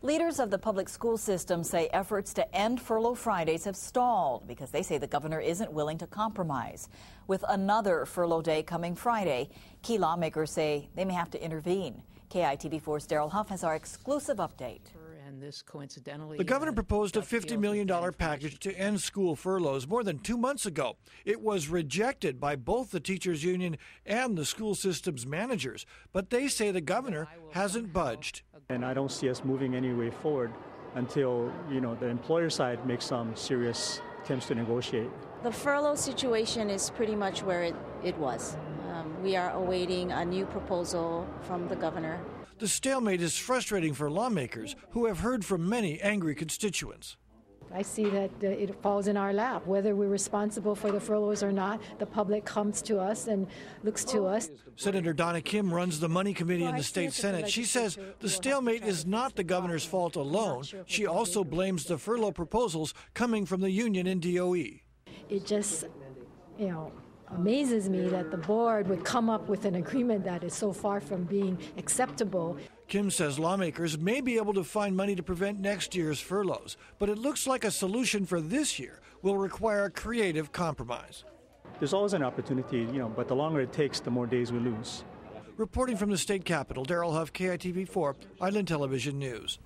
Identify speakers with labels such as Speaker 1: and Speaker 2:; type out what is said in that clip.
Speaker 1: Leaders of the public school system say efforts to end Furlough Fridays have stalled because they say the governor isn't willing to compromise. With another furlough day coming Friday, key lawmakers say they may have to intervene. KITV4's Daryl Huff has our exclusive update.
Speaker 2: The governor proposed a $50 million package to end school furloughs more than 2 months ago. It was rejected by both the teachers union and the school system's managers, but they say the governor hasn't budged.
Speaker 3: And I don't see us moving any way forward until, the employer side makes some serious attempts to negotiate.
Speaker 4: The furlough situation is pretty much where it was. We are awaiting a new proposal from the governor.
Speaker 2: The stalemate is frustrating for lawmakers who have heard from many angry constituents.
Speaker 5: I see that it falls in our lap. Whether we're responsible for the furloughs or not, the public comes to us and looks to us.
Speaker 2: Senator Donna Kim runs the Money Committee in the state Senate. She says the stalemate is not the governor's fault alone. She also blames the furlough proposals coming from the union and DOE.
Speaker 5: It just, amazes me that the board would come up with an agreement that is so far from being acceptable.
Speaker 2: Kim says lawmakers may be able to find money to prevent next year's furloughs, but it looks like a solution for this year will require a creative compromise.
Speaker 3: There's always an opportunity, but the longer it takes, the more days we lose.
Speaker 2: Reporting from the state capitol, Daryl Huff, KITV4, Island Television News.